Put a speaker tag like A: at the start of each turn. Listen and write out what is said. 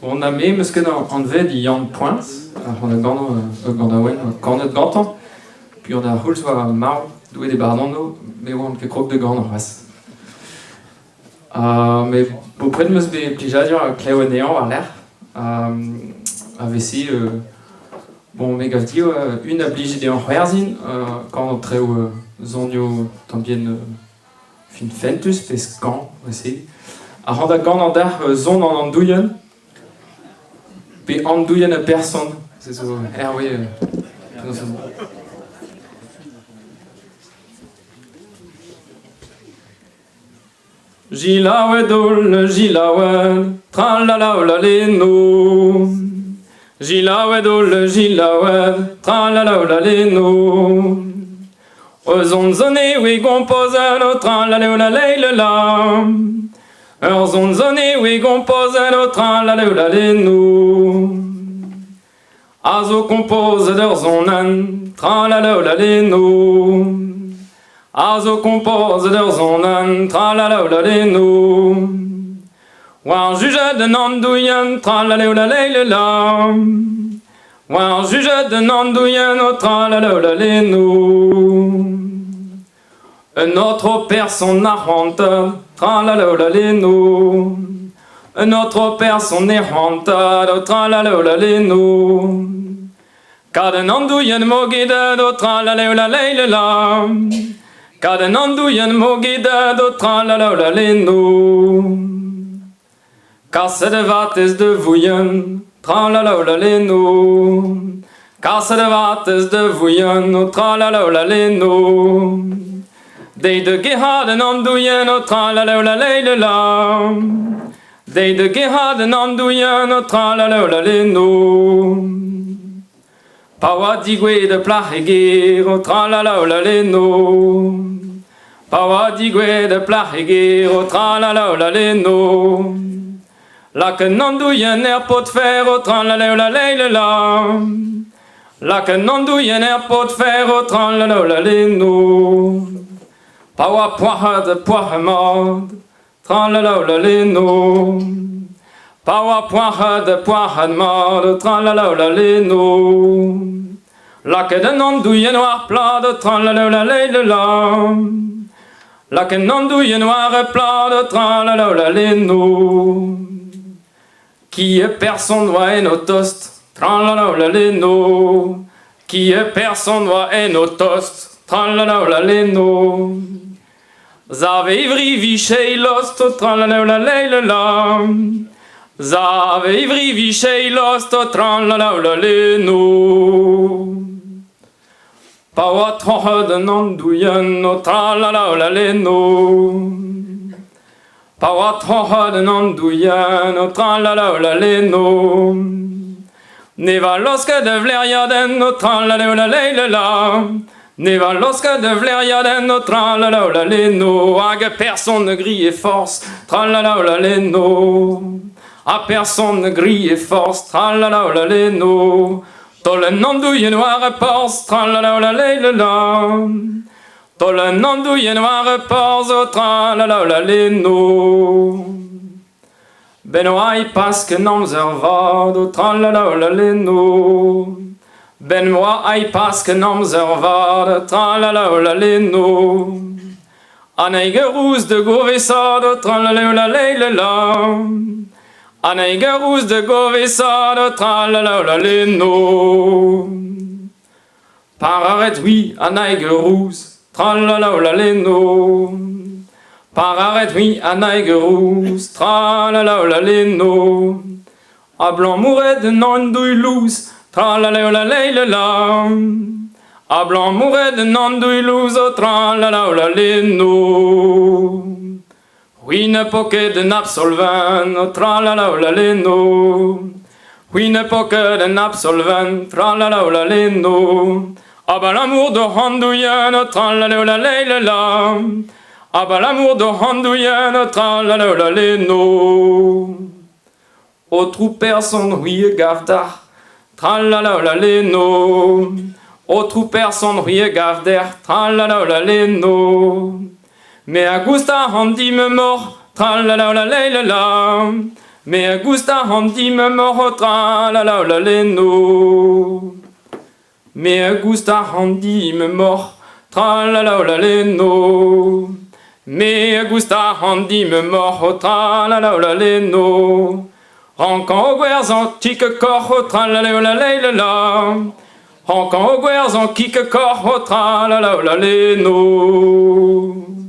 A: On a mis misschien en fait die Jan Points, on a gant cornet gantan, puis on a hulz va mar doué des barnando, mais on ket krog de gant en ras. Mais au près de meus be plijadur kleo néant war l'air, avesi bon me gav dio une obligé de en hwerzin quand on treo zonio tambien fin fentus pes quand aussi. A randa gant an dar zon an andouien. Pe andouien a person, c'est ça. Oui. Gilaouedol, tralalaoulaleno. Gilaouedol, tralalaoulaleno. Zon zoné, oui, compose no tralalaoulalala. Zon zoné, oui, compose no tralalaoulaleno. Azo compose der zonan, tralalaoulaleno. Azo compose der zonan, tralalaoulaleno. War juge de nandouyen, tralalaoulalala. War juge de nandouyen, o tralalaoulaleno. Un autre personne narrante, tralalaoulaleno. Un autre personne errante, tralalaoulaleno. Kad nandouyen mogide, tralalaoulalala. Kad nandouyen mogide, tralalaoulaleno. Kasse de vates de vouyen, tralalaoulaleno. Kasse de vates de vouyen, tralalaoulaleno. Dei de gehaden andouyen, tralalaoulalala. Dei de gehaden andouyen, tralalaoulaleno. Pawa digwe de plahegir, tralalaoulaleno. Pawa digwe de plahegir, tralalaoulaleno. La que nandouyen pot fer, tralalaoulalala. La que nandouyen pot fer, tralalaoulaleno. Pawa poiha de poihamad, tralalaoulaleno. Pawa poiha de poihamad, tralalaoulaleno. La que de nandouyen noir plat de tralalaoulalala. La que nandouyen noir plat de tralalaoulaleno. Qui est personne doit en toast, tralalaoulaleno. Qui est personne doit en toast, tralalaoulaleno. Zave ivri vichei lost, tralalaoulalala. Zave ivri vichei lost, tralalaoulaleno. Pawa troha de nandouyen, tralalaoulaleno. Pawa troha de nandouyen, tralalaoulaleno. Neva loska de vleriaden, tralalaoulalala. Neva loska de vleriaden, tralalaoulaleno. Hag personne ne grille force, tralalaoulaleno. A personne ne grille force, tralalaoulaleno. Tol nandouyen noir porce, tralalaoulalala. Tol nandouyen noir porce, tralalaoulaleno. Benoai paske namzervad, tralalaoulaleno. Benoa ai paske namzervad, tralalaoulaleno. Aneige rouse de govesad, tralalaoulalala. Aneige rouse de govesad, tralalaoulaleno. Pararet oui, aneige rouse, tralalaoulaleno. Pararet oui, aneige rouse, tralalaoulaleno. A blanc mouret de nandouille louse, tralalaoulalala. A blanc mouret de nandouille louse, tralalaoulaleno. Oui ne poque de napsolven, tralalaoulaleno. Oui ne poque de napsolven, tralalaoulaleno. Ah bah l'amour de handouyen, tralalaoulalala. Ah bah l'amour de handouyen, tralalaoulaleno. Au trou personne, oui, gavdar, tralalaoulaleno. Au trou personne, oui, gavdar, tralalaoulaleno. Mais Augusta Handi me mort, tralalaoulalala. Me gusta handi me mort tra la la la leno. Me gusta handi me mort tra la la la leno. Me gusta handi me mort tra la la la leno. Rankan guers antique corps tra la la la la la. Rankan guers antique corps tra la la la leno.